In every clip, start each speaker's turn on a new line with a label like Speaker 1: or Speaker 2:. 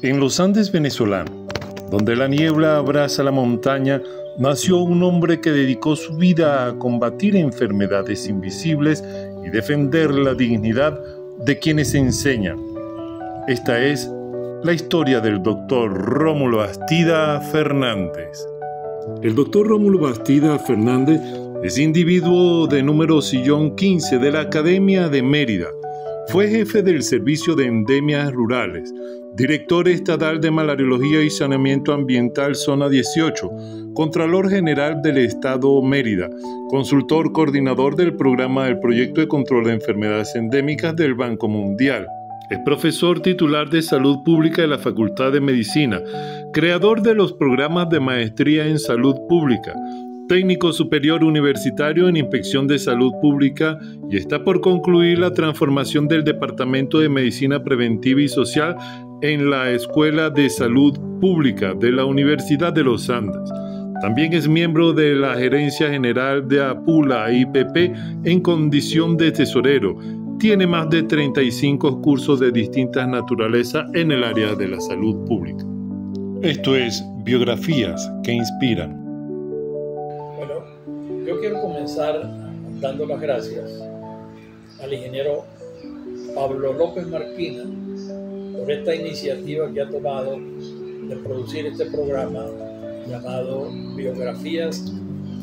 Speaker 1: En los Andes venezolanos, donde la niebla abraza la montaña, nació un hombre que dedicó su vida a combatir enfermedades invisibles y defender la dignidad de quienes enseñan. Esta es la historia del doctor Rómulo Bastida Fernández. El doctor Rómulo Bastida Fernández es individuo de número sillón 15 de la Academia de Mérida. Fue jefe del Servicio de Endemias Rurales, director estatal de Malariología y Saneamiento Ambiental Zona 18, Contralor General del Estado Mérida, consultor coordinador del programa del Proyecto de Control de Enfermedades Endémicas del Banco Mundial. Es profesor titular de Salud Pública de la Facultad de Medicina, creador de los programas de maestría en Salud Pública, técnico superior universitario en Inspección de Salud Pública y está por concluir la transformación del Departamento de Medicina Preventiva y Social en la Escuela de Salud Pública de la Universidad de los Andes. También es miembro de la Gerencia General de APULA IPP en condición de tesorero. Tiene más de 35 cursos de distintas naturalezas en el área de la salud pública. Esto es Biografías que Inspiran.
Speaker 2: Bueno, yo quiero comenzar dando las gracias al ingeniero Pablo López Marquina por esta iniciativa que ha tomado de producir este programa llamado Biografías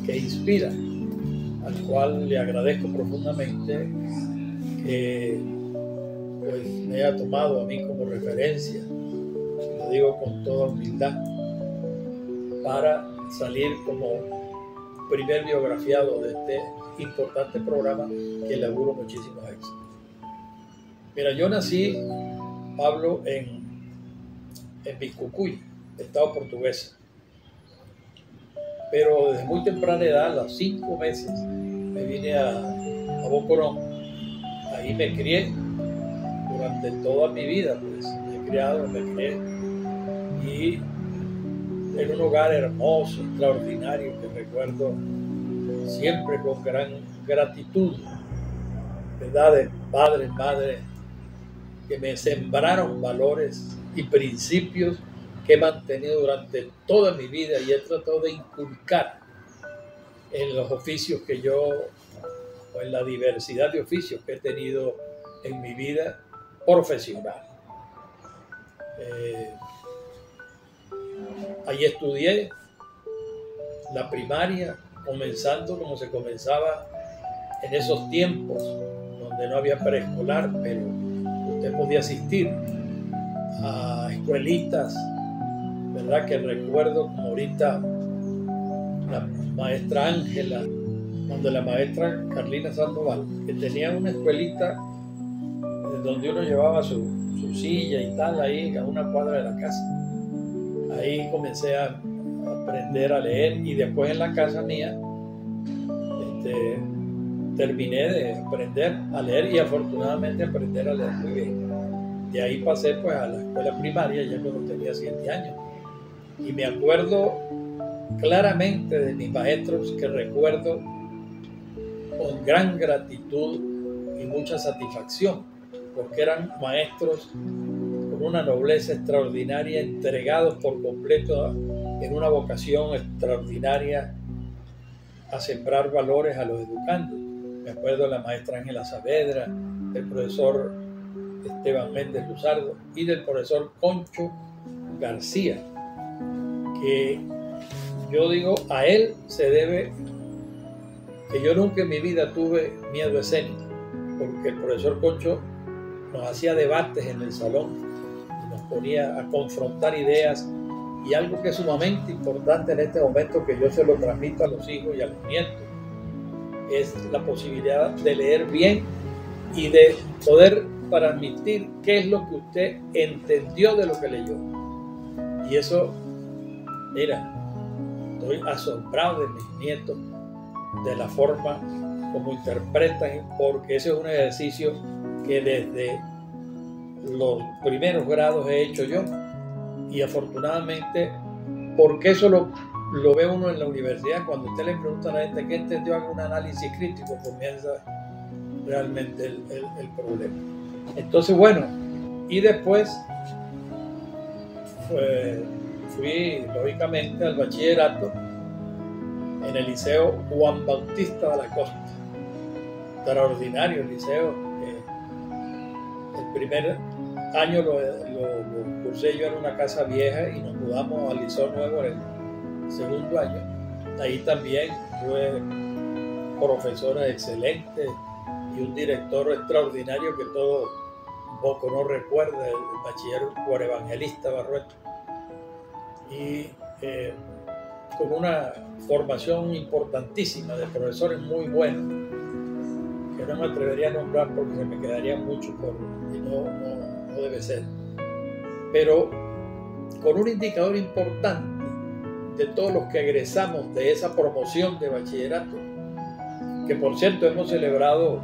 Speaker 2: que Inspiran, al cual le agradezco profundamente que pues, me haya tomado a mí como referencia, lo digo con toda humildad, para salir como primer biografiado de este importante programa que le auguro muchísimos éxitos. Mira, yo nací, Pablo, en Biscucuy, estado portugués, pero desde muy temprana edad, a los 5 meses, me vine a Bocorón. Ahí me crié durante toda mi vida, pues me he criado, me crié, y en un hogar hermoso, extraordinario, que recuerdo siempre con gran gratitud, ¿verdad? De padres, madres, que me sembraron valores y principios que he mantenido durante toda mi vida y he tratado de inculcar en los oficios que yo, o en la diversidad de oficios que he tenido en mi vida profesional. Ahí estudié la primaria, comenzando como se comenzaba en esos tiempos, donde no había preescolar, pero usted podía asistir a escuelitas, ¿verdad? Que recuerdo como ahorita la maestra Ángela, donde la maestra Carlina Sandoval, que tenía una escuelita donde uno llevaba su silla y tal, ahí a una cuadra de la casa. Ahí comencé a aprender a leer y después en la casa mía terminé de aprender a leer y afortunadamente aprender a leer muy bien. De ahí pasé pues a la escuela primaria ya cuando tenía 7 años. Y me acuerdo claramente de mis maestros que recuerdo con gran gratitud y mucha satisfacción, porque eran maestros con una nobleza extraordinaria, entregados por completo en una vocación extraordinaria a sembrar valores a los educandos. Me acuerdo de la maestra Ángela Saavedra, del profesor Esteban Méndez Luzardo y del profesor Concho García, que yo digo, a él se debe que yo nunca en mi vida tuve miedo escénico, porque el profesor Concho nos hacía debates en el salón y nos ponía a confrontar ideas, y algo que es sumamente importante en este momento, que yo se lo transmito a los hijos y a los nietos, es la posibilidad de leer bien y de poder transmitir qué es lo que usted entendió de lo que leyó. Y eso, mira, estoy asombrado de mis nietos, de la forma como interpretan, porque ese es un ejercicio que desde los primeros grados he hecho yo, y afortunadamente, porque eso lo ve uno en la universidad, cuando usted le pregunta a la gente qué entendió, haga un análisis crítico, comienza realmente el problema. Entonces, bueno, y después fui lógicamente al bachillerato en el Liceo Juan Bautista de la Costa. Extraordinario el liceo. El primer año lo cursé yo en una casa vieja y nos mudamos al Liceo Nuevo en el segundo año. Ahí también tuve profesores excelentes y un director extraordinario que todo un poco no recuerda, el bachiller Juan Evangelista Barrueto. Y con una formación importantísima de profesores muy buenos, que no me atrevería a nombrar porque se me quedaría mucho y no debe ser. Pero con un indicador importante de todos los que egresamos de esa promoción de bachillerato, que por cierto hemos celebrado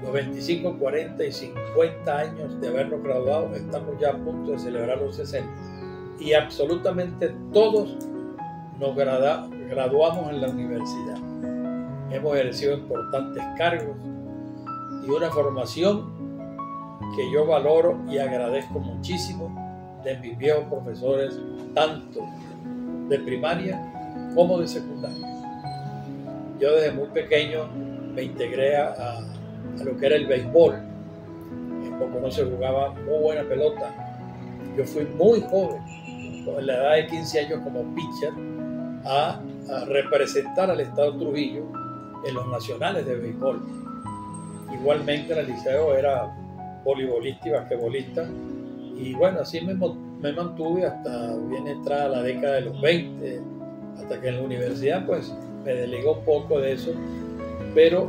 Speaker 2: los 25, 40 y 50 años de habernos graduado, estamos ya a punto de celebrar los 60, y absolutamente todos nos graduamos en la universidad. Hemos ejercido importantes cargos y una formación que yo valoro y agradezco muchísimo de mis viejos profesores, tanto de primaria como de secundaria. Yo desde muy pequeño me integré a lo que era el béisbol. En Pocono se jugaba muy buena pelota. Yo fui muy joven, en la edad de 15 años como pitcher, a representar al estado Trujillo en los nacionales de béisbol. Igualmente en el liceo era voleibolista y basquetbolista, y bueno, así me mantuve hasta bien entrada la década de los 20, hasta que en la universidad pues me delegó un poco de eso, pero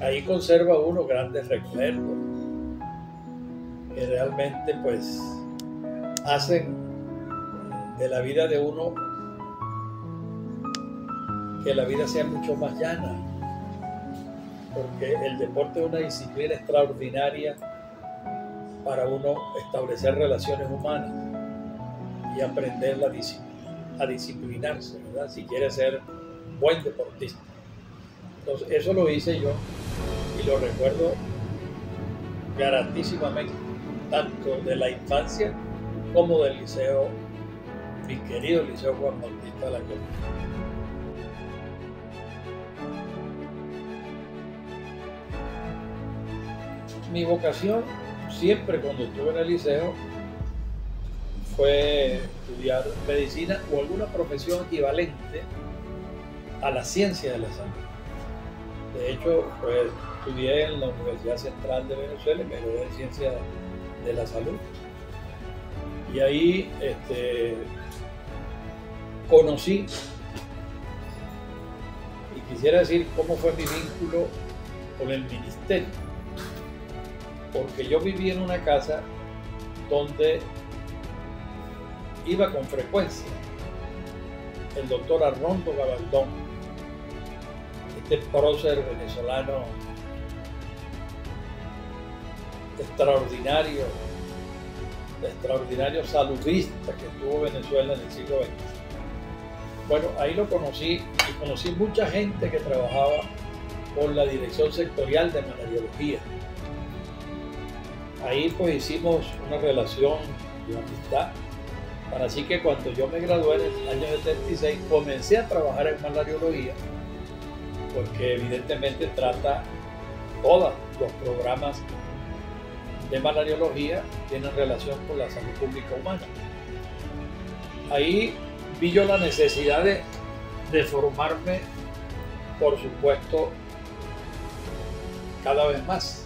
Speaker 2: ahí conserva uno grandes recuerdos que realmente pues hacen de la vida de uno que la vida sea mucho más llana, porque el deporte es una disciplina extraordinaria para uno establecer relaciones humanas y aprender a disciplinarse, ¿verdad? Si quiere ser buen deportista. Entonces eso lo hice yo y lo recuerdo gratísimamente, tanto de la infancia como del liceo, mi querido Liceo Juan Bautista de la Costa. Mi vocación siempre cuando estuve en el liceo fue estudiar medicina o alguna profesión equivalente a la ciencia de la salud. De hecho, pues, estudié en la Universidad Central de Venezuela, me gradué en Ciencia de la Salud. Y ahí conocí, y quisiera decir cómo fue mi vínculo con el ministerio. Porque yo vivía en una casa donde iba con frecuencia el doctor Arnoldo Gabaldón, este prócer venezolano extraordinario saludista que tuvo Venezuela en el siglo XX. Bueno, ahí lo conocí y conocí mucha gente que trabajaba por la dirección sectorial de malariología. Ahí pues hicimos una relación de amistad, para así que cuando yo me gradué en el año 76 comencé a trabajar en malariología, porque evidentemente trata todos los programas de malariología tienen relación con la salud pública humana. Ahí vi yo la necesidad de formarme, por supuesto, cada vez más.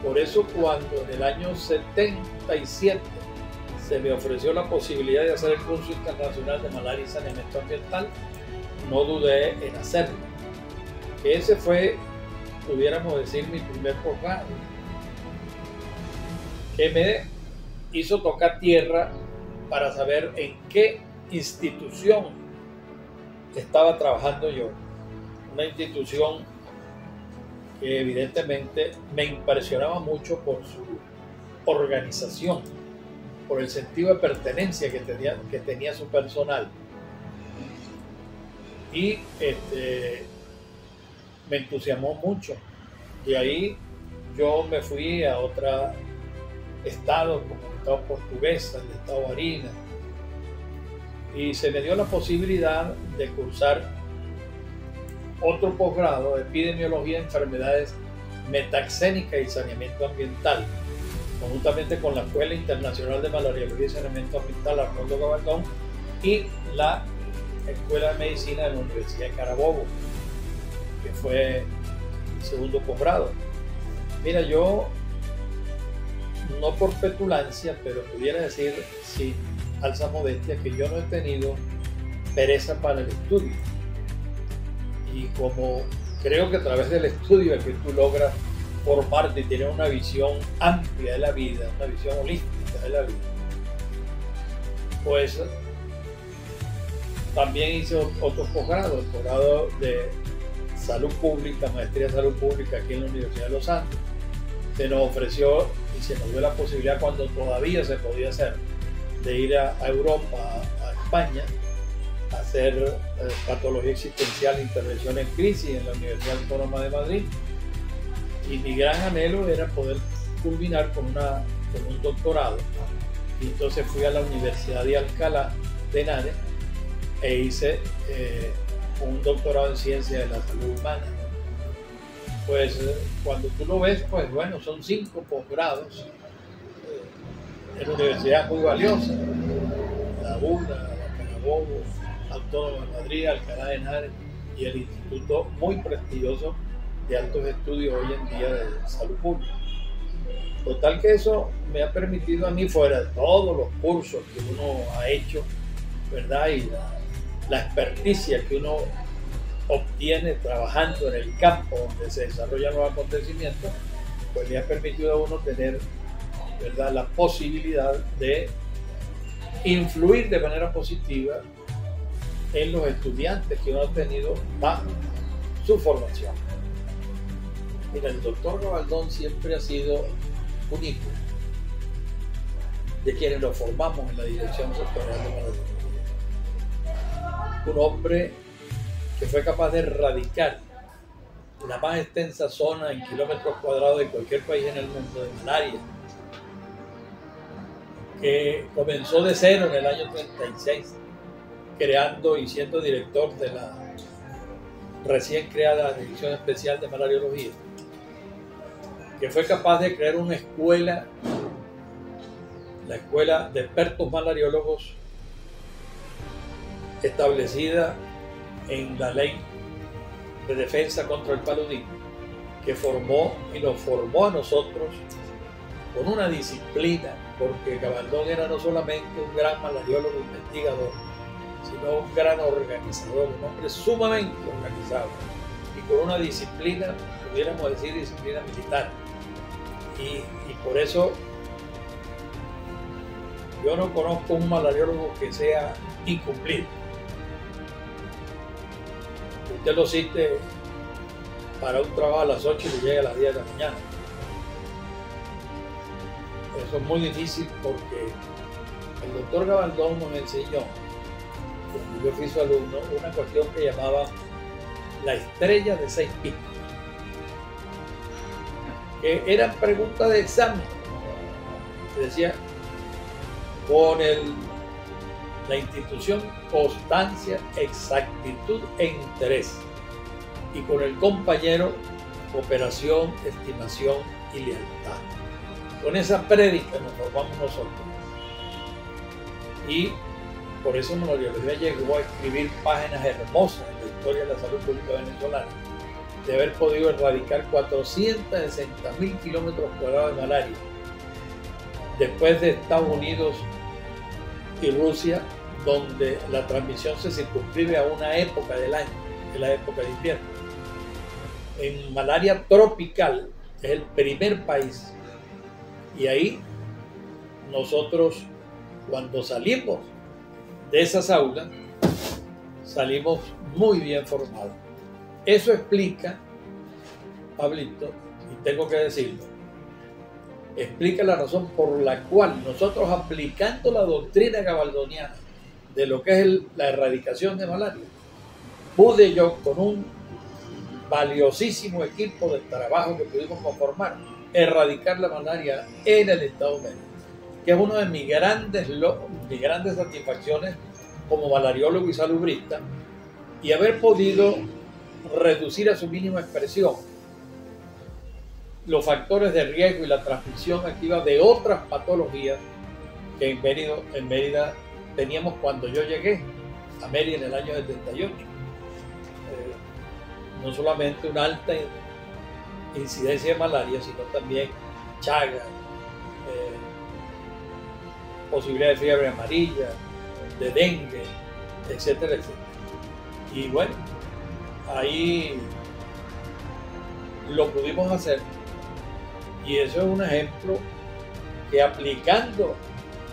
Speaker 2: Por eso cuando en el año 77 se me ofreció la posibilidad de hacer el curso internacional de malaria y saneamiento ambiental, no dudé en hacerlo. Ese fue, pudiéramos decir, mi primer posgrado, que me hizo tocar tierra para saber en qué institución estaba trabajando yo. Una institución que evidentemente me impresionaba mucho por su organización, por el sentido de pertenencia que tenía su personal. Y me entusiasmó mucho. Y ahí yo me fui a otra estados como el estado Portuguesa, el estado Barinas, y se me dio la posibilidad de cursar otro posgrado de epidemiología de enfermedades metaxénicas y saneamiento ambiental, conjuntamente con la Escuela Internacional de Malariología y Saneamiento Ambiental Arnoldo Gabaldón y la Escuela de Medicina de la Universidad de Carabobo, que fue el segundo posgrado. Mira, yo, no por petulancia, pero pudiera decir sin alza modestia, que yo no he tenido pereza para el estudio. Y como creo que a través del estudio es que tú logras formarte y tener una visión amplia de la vida, una visión holística de la vida, pues también hice otros posgrados, el posgrado de Salud Pública, Maestría de Salud Pública aquí en la Universidad de los Andes. Se nos ofreció y se nos dio la posibilidad, cuando todavía se podía hacer, de ir a Europa, a España, a hacer patología existencial e intervención en crisis en la Universidad Autónoma de Madrid. Y mi gran anhelo era poder culminar con un doctorado. Y entonces fui a la Universidad de Alcalá de Henares e hice un doctorado en ciencia de la salud humana. Pues cuando tú lo ves, pues bueno, son 5 posgrados en universidades muy valiosas: la UNA, la Carabobo, Autónoma de Madrid, Alcalá de Henares y el instituto muy prestigioso de altos estudios hoy en día de salud pública. Total que eso me ha permitido a mí, fuera de todos los cursos que uno ha hecho, ¿verdad? Y la experticia que uno obtiene trabajando en el campo donde se desarrollan los acontecimientos, pues le ha permitido a uno tener, ¿verdad?, la posibilidad de influir de manera positiva en los estudiantes que uno ha tenido bajo su formación. Mira, el doctor Gabaldón siempre ha sido un hijo de quienes nos formamos en la Dirección Sectorial de Malariología. Un hombre que fue capaz de erradicar la más extensa zona en kilómetros cuadrados de cualquier país en el mundo de malaria, que comenzó de cero en el año 36, creando y siendo director de la recién creada División Especial de Malariología, que fue capaz de crear una escuela, la Escuela de Expertos Malariólogos, establecida en la Ley de Defensa contra el Paludismo, que formó y nos formó a nosotros con una disciplina, porque Gabaldón era no solamente un gran malariólogo investigador, sino un gran organizador, un hombre sumamente organizado y con una disciplina, pudiéramos decir, disciplina militar. Y por eso yo no conozco un malariólogo que sea incumplido. Usted lo cite para un trabajo a las 8 y le llega a las 10 de la mañana. Eso es muy difícil, porque el doctor Gabaldón nos enseñó, cuando yo fui su alumno, una cuestión que llamaba la estrella de 6 picos, que eran preguntas de examen. Se decía, con la institución, constancia, exactitud e interés, y con el compañero, cooperación, estimación y lealtad. Con esa prédica nos formamos nosotros, y por eso Malariología llegó a escribir páginas hermosas en la historia de la salud pública venezolana, de haber podido erradicar 460.000 kilómetros cuadrados de malaria, después de Estados Unidos y Rusia, donde la transmisión se circunscribe a una época del año, que es la época de invierno. En malaria tropical es el primer país, y ahí nosotros, cuando salimos de esas aulas, salimos muy bien formados. Eso explica, Pablito, y tengo que decirlo, explica la razón por la cual nosotros, aplicando la doctrina gabaldoniana de lo que es la erradicación de malaria, pude yo, con un valiosísimo equipo de trabajo que pudimos conformar, erradicar la malaria en el estado Mérida, que es una de mis grandes satisfacciones como malariólogo y salubrista, y haber podido reducir a su mínima expresión los factores de riesgo y la transmisión activa de otras patologías que en Mérida teníamos cuando yo llegué a Mérida en el año 78. No solamente una alta incidencia de malaria, sino también chagas, posibilidad de fiebre amarilla, de dengue, etcétera, etcétera. Y bueno, ahí lo pudimos hacer, y eso es un ejemplo que aplicando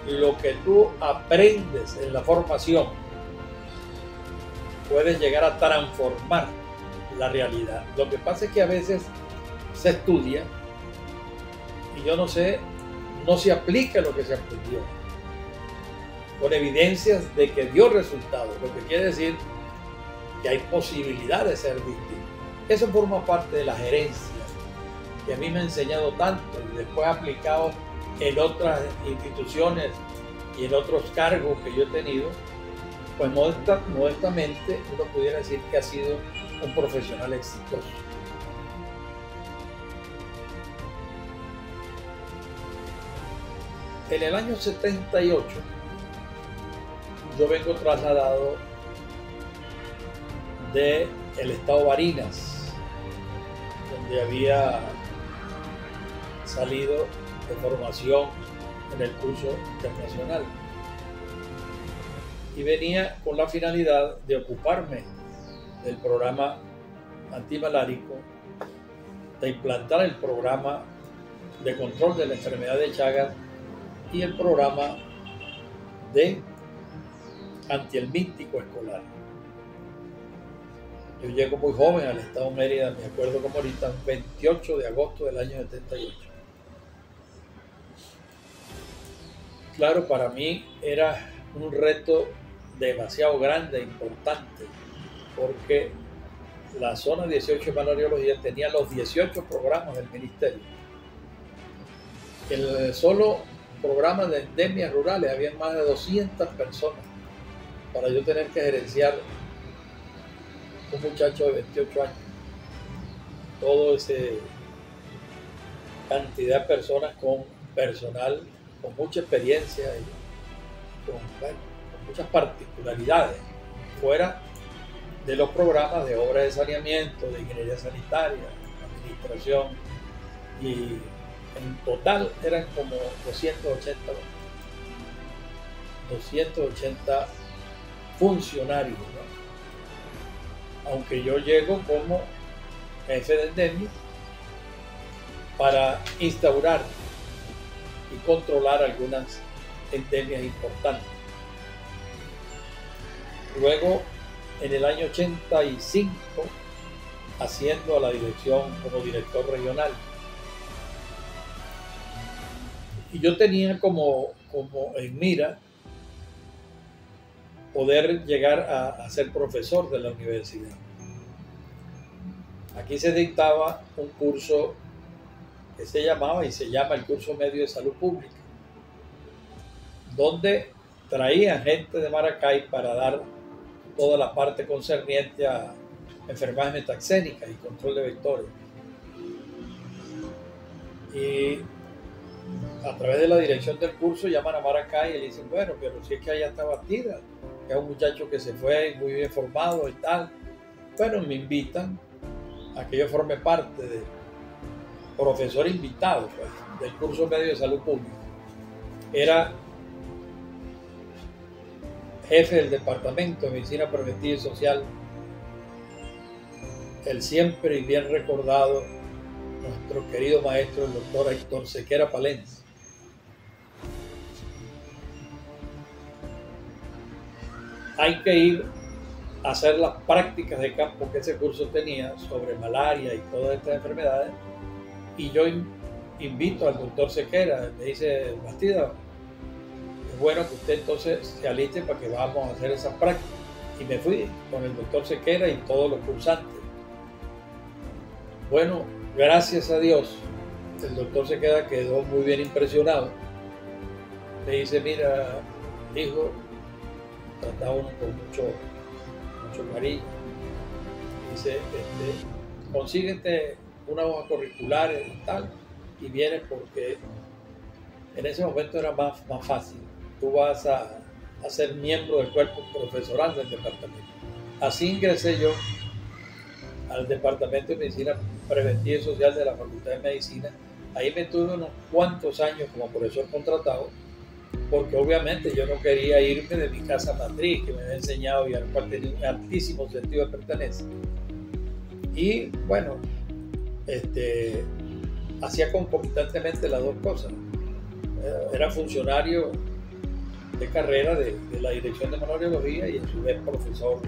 Speaker 2: lo que tú aprendes en la formación puedes llegar a transformar la realidad. Lo que pasa es que a veces se estudia y yo no sé, no se aplica lo que se aprendió con evidencias de que dio resultados, lo que quiere decir que hay posibilidad de ser distinto. Eso forma parte de la gerencia, que a mí me ha enseñado tanto y después aplicado en otras instituciones y en otros cargos que yo he tenido. Pues modestamente uno pudiera decir que ha sido un profesional exitoso. En el año 78 yo vengo trasladado del estado Barinas, donde había salido de formación en el curso internacional, y venía con la finalidad de ocuparme del programa antimalárico, de implantar el programa de control de la enfermedad de Chagas y el programa de antihelmíntico escolar. Yo llego muy joven al estado Mérida, me acuerdo como ahorita, 28 de agosto del año 78. Claro, para mí era un reto demasiado grande e importante, porque la zona 18 de malariología tenía los 18 programas del ministerio. El solo programa de endemias rurales había más de 200 personas para yo tener que gerenciar un muchacho de 28 años. Todo ese cantidad de personas con personal con mucha experiencia y con muchas particularidades, fuera de los programas de obras de saneamiento, de ingeniería sanitaria, administración, y en total eran como 280 funcionarios, ¿no? Aunque yo llego como jefe de endemia para instaurar y controlar algunas endemias importantes. Luego, en el año 85, asciendo a la dirección como director regional. Y yo tenía como en mira poder llegar a ser profesor de la universidad. Aquí se dictaba un curso que se llamaba y se llama el curso medio de salud pública, donde traían gente de Maracay para dar toda la parte concerniente a enfermedades metaxénicas y control de vectores. Y a través de la dirección del curso llaman a Maracay y le dicen, bueno, pero si es que allá está Bastida, que es un muchacho que se fue muy bien formado y tal. Bueno, me invitan a que yo forme parte de profesor invitado, pues, del curso medio de salud pública. Era jefe del departamento de medicina preventiva y social, el siempre y bien recordado nuestro querido maestro, el doctor Héctor Sequera Palencia. Hay que ir a hacer las prácticas de campo que ese curso tenía sobre malaria y todas estas enfermedades, y yo invito al doctor Sequera, me dice, Bastida, es bueno que usted entonces se aliste para que vamos a hacer esa práctica. Y me fui con el doctor Sequera y todos los cursantes. Bueno, gracias a Dios, el doctor quedó muy bien impresionado. Me dice, mira, hijo, trataba uno con mucho cariño. Dice, consíguete una hoja curricular y tal, y vienes porque en ese momento era más fácil. Tú vas a ser miembro del cuerpo profesoral del departamento. Así ingresé yo al Departamento de Medicina Preventiva y Social de la Facultad de Medicina. Ahí me tuve unos cuantos años como profesor contratado, porque obviamente yo no quería irme de mi casa matriz, que me había enseñado y al cual tenía un altísimo sentido de pertenencia. Y bueno, hacía concomitantemente las dos cosas. Era funcionario de carrera de la Dirección de Manualogía y a su vez profesor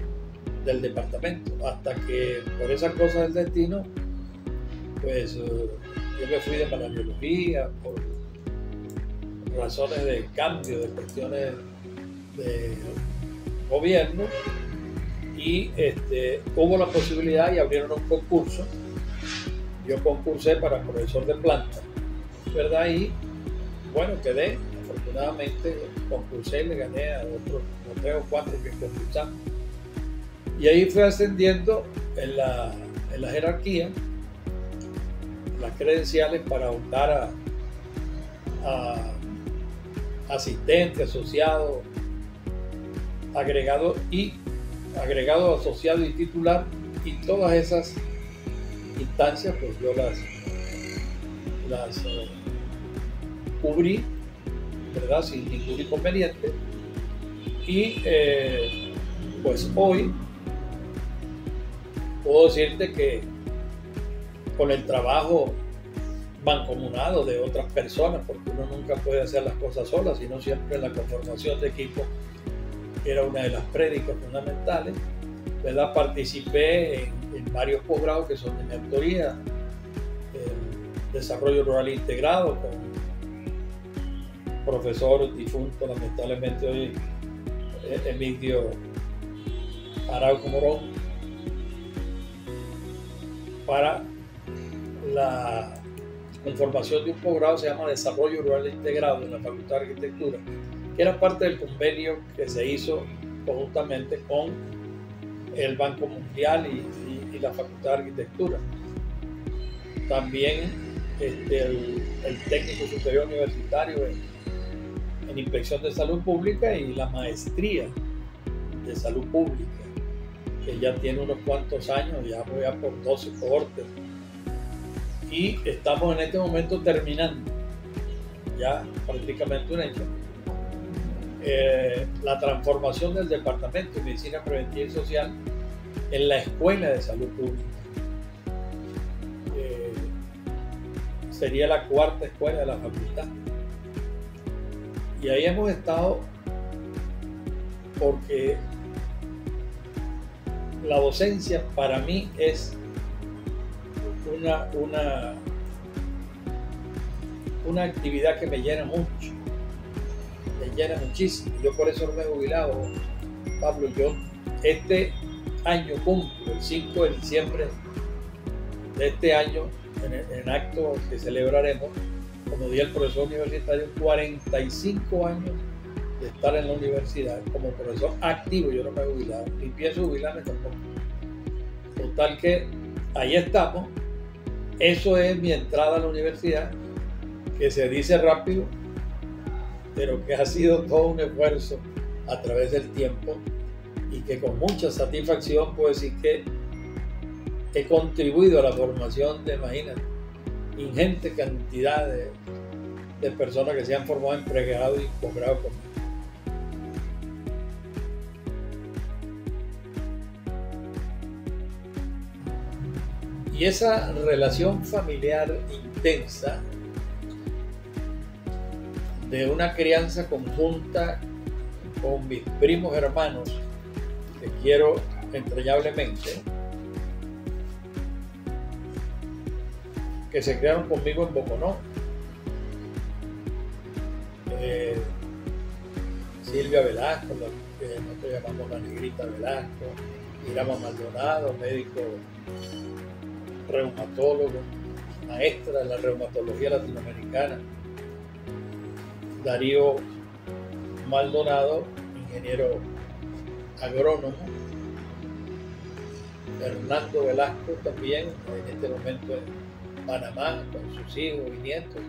Speaker 2: del departamento, hasta que por esas cosas del destino, pues yo me fui de Manualogía por razones de cambio, de cuestiones de gobierno, y hubo la posibilidad y abrieron un concurso. Yo concursé para profesor de planta, ¿verdad? Y bueno, quedé, afortunadamente concursé y le gané a otros 3 o 4 que concursamos. Y ahí fui ascendiendo en la jerarquía, las credenciales para optar a asistente, asociado, agregado, asociado y titular, y todas esas instancias pues yo las cubrí, ¿verdad? Sin ningún inconveniente. Y pues hoy puedo decirte que con el trabajo mancomunado de otras personas, porque uno nunca puede hacer las cosas sola, sino siempre la conformación de equipo era una de las prédicas fundamentales, ¿verdad? Participé en varios posgrados que son de mi autoría, el desarrollo rural integrado con profesor difunto lamentablemente hoy, Emilio Araujo Morón, para la conformación de un posgrado se llama Desarrollo Rural Integrado en la Facultad de Arquitectura, que era parte del convenio que se hizo conjuntamente con el Banco Mundial y la Facultad de Arquitectura. También el técnico superior universitario en Inspección de Salud Pública y la maestría de Salud Pública, que ya tiene unos cuantos años, ya voy a por 12 cohortes. Y estamos en este momento terminando, ya prácticamente un hecho, la transformación del Departamento de Medicina Preventiva y Social en la Escuela de Salud Pública. Sería la 4ª escuela de la facultad. Y ahí hemos estado porque la docencia para mí es una actividad que me llena mucho, me llena muchísimo. Yo por eso no me he jubilado, Pablo. Yo este año cumplo, el 5 de diciembre de este año, en acto que celebraremos como Día del Profesor Universitario, 45 años de estar en la universidad como profesor activo. Yo no me he jubilado, ni pienso jubilarme tampoco. Total que ahí estamos. Eso es mi entrada a la universidad, que se dice rápido, pero que ha sido todo un esfuerzo a través del tiempo, y que con mucha satisfacción puedo decir que he contribuido a la formación de, imagínate, ingente cantidad de personas que se han formado en pregrado y posgrado conmigo. Y esa relación familiar intensa de una crianza conjunta con mis primos hermanos, que quiero entrañablemente, que se criaron conmigo en Boconó. Silvia Velasco, que nosotros llamamos la Negrita Velasco, Irama Maldonado, médico reumatólogo, maestra de la reumatología latinoamericana, Darío Maldonado, ingeniero agrónomo, Fernando Velasco también, en este momento en Panamá, con sus hijos y nietos,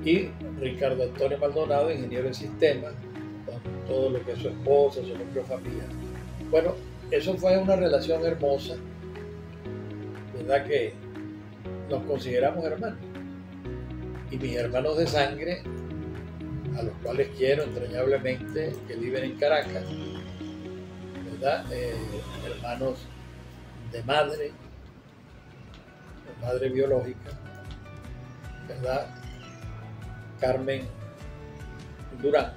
Speaker 2: y Ricardo Antonio Maldonado, ingeniero de sistemas, con todo lo que es su esposa, su propia familia. Bueno, eso fue una relación hermosa, ¿verdad? Que nos consideramos hermanos. Y mis hermanos de sangre, a los cuales quiero entrañablemente, que viven en Caracas, ¿verdad? Hermanos de madre biológica, ¿verdad? Carmen Durán.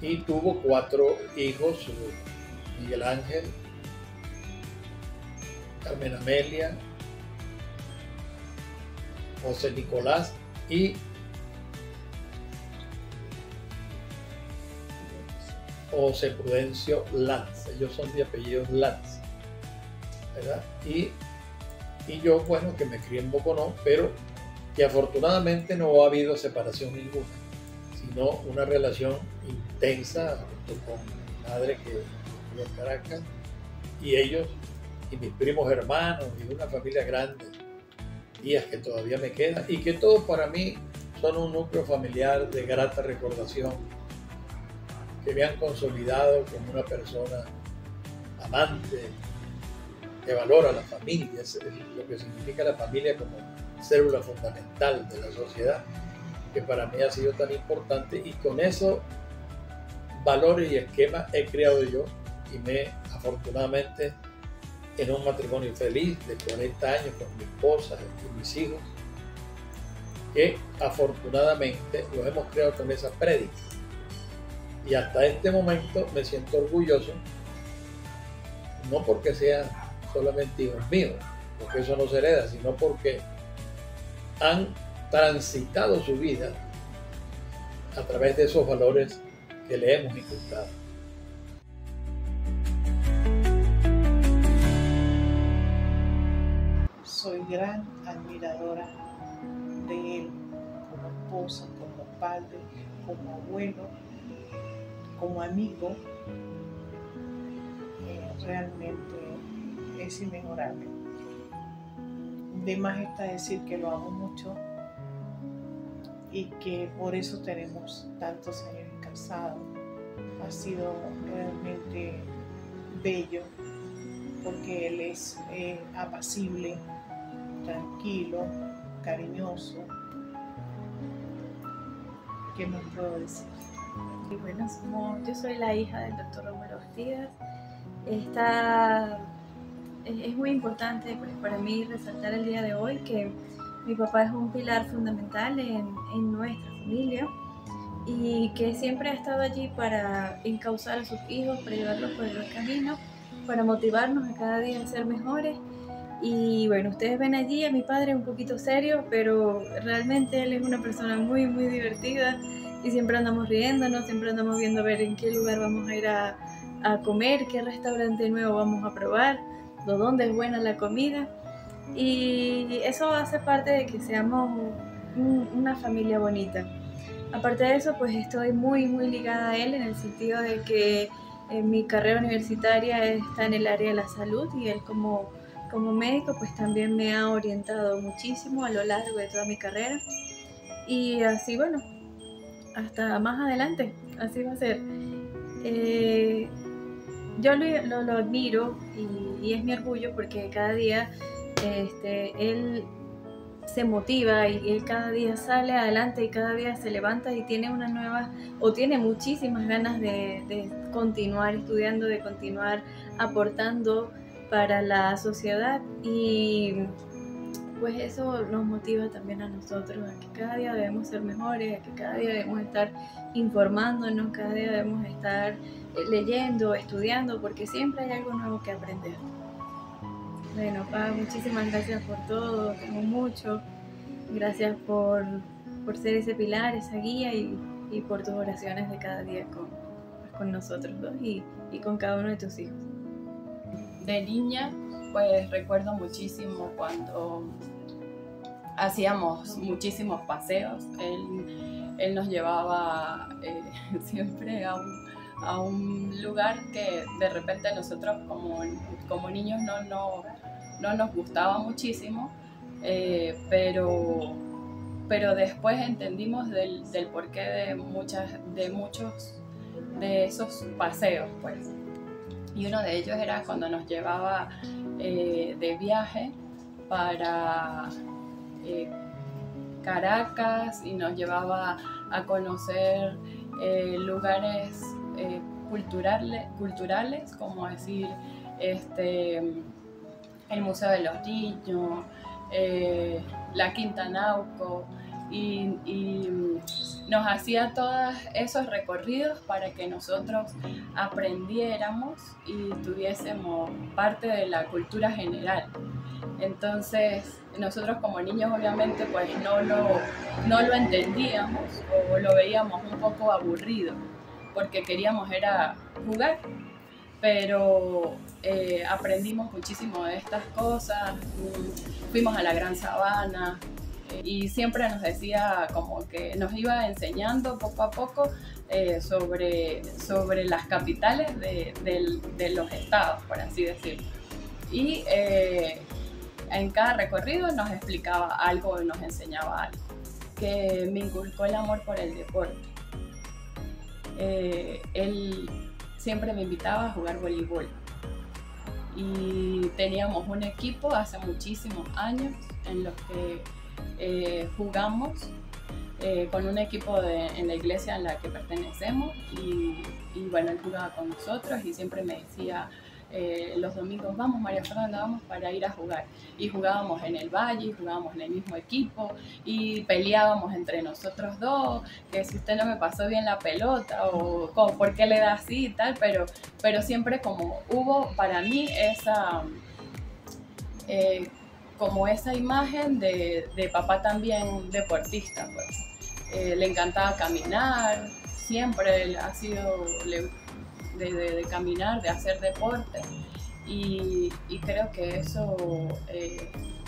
Speaker 2: Y tuvo 4 hijos, Miguel Ángel, Carmen Amelia, José Nicolás y José Prudencio Lanz. Ellos son de apellidos Lanz, ¿verdad? Y yo, bueno, que me crié en Boconó, pero que afortunadamente no ha habido separación ninguna, sino una relación intensa junto con mi madre que vive en Caracas, y ellos y mis primos hermanos, y una familia grande, tías que todavía me quedan, y que todos para mí son un núcleo familiar de grata recordación, que me han consolidado como una persona amante, que valora la familia, es lo que significa la familia como célula fundamental de la sociedad, que para mí ha sido tan importante, y con esos valores y esquemas he criado yo, y afortunadamente, en un matrimonio feliz de 40 años con mi esposa y mis hijos, que afortunadamente los hemos creado con esa prédica. Y hasta este momento me siento orgulloso, no porque sean solamente hijos míos, porque eso no se hereda, sino porque han transitado su vida a través de esos valores que le hemos inculcado.
Speaker 3: Soy gran admiradora de él como esposa, como padre, como abuelo, como amigo. Realmente es inmejorable. De más está decir que lo amo mucho y que por eso tenemos tantos años casados. Ha sido realmente bello porque él es apacible, tranquilo, cariñoso. ¿Qué más puedo decir?
Speaker 4: Y bueno, yo soy la hija del doctor Romero Bastidas. Es muy importante pues, para mí resaltar el día de hoy que mi papá es un pilar fundamental en nuestra familia y que siempre ha estado allí para encauzar a sus hijos, para llevarlos por el buen camino, para motivarnos a cada día a ser mejores. Y bueno, ustedes ven allí a mi padre un poquito serio, pero realmente él es una persona muy, muy divertida y siempre andamos riéndonos, siempre andamos viendo a ver en qué lugar vamos a ir a comer, qué restaurante nuevo vamos a probar, de dónde es buena la comida. Y eso hace parte de que seamos una familia bonita. Aparte de eso, pues estoy muy, muy ligada a él en el sentido de que mi carrera universitaria está en el área de la salud y él como médico pues también me ha orientado muchísimo a lo largo de toda mi carrera. Y así, bueno, hasta más adelante, así va a ser. Yo lo admiro y es mi orgullo porque cada día él se motiva y él cada día sale adelante y cada día se levanta y tiene una nueva o tiene muchísimas ganas de continuar estudiando, de continuar aportando para la sociedad, y pues eso nos motiva también a nosotros a que cada día debemos ser mejores, a que cada día debemos estar informándonos, cada día debemos estar leyendo, estudiando, porque siempre hay algo nuevo que aprender. Bueno, Pa, muchísimas gracias por todo, te amo mucho, gracias por ser ese pilar, esa guía y por tus oraciones de cada día con nosotros dos y con cada uno de tus hijos.
Speaker 5: De niña pues recuerdo muchísimo cuando hacíamos muchísimos paseos. Él nos llevaba siempre a un lugar que de repente nosotros como niños no nos gustaba muchísimo, pero después entendimos del porqué de muchos de esos paseos, pues. Y uno de ellos era cuando nos llevaba de viaje para Caracas y nos llevaba a conocer lugares culturales, como decir el Museo de los Niños, la Quinta Nauco, y nos hacía todos esos recorridos para que nosotros aprendiéramos y tuviésemos parte de la cultura general. Entonces nosotros como niños obviamente pues no lo entendíamos o lo veíamos un poco aburrido porque queríamos era jugar, pero aprendimos muchísimo de estas cosas. Fuimos a la Gran Sabana y siempre nos decía como que nos iba enseñando poco a poco sobre las capitales de los estados, por así decirlo. Y en cada recorrido nos explicaba algo, nos enseñaba algo, que me inculcó el amor por el deporte. Él siempre me invitaba a jugar voleibol y teníamos un equipo hace muchísimos años en los que jugamos con un equipo en la iglesia en la que pertenecemos y bueno, él jugaba con nosotros y siempre me decía los domingos, vamos María Fernanda, vamos para ir a jugar. Y jugábamos en el valle, jugábamos en el mismo equipo y peleábamos entre nosotros dos, que si usted no me pasó bien la pelota o por qué le da así y tal, pero siempre como hubo para mí esa imagen de papá también deportista, pues. Le encantaba caminar, siempre él ha sido de caminar, de hacer deporte y creo que eso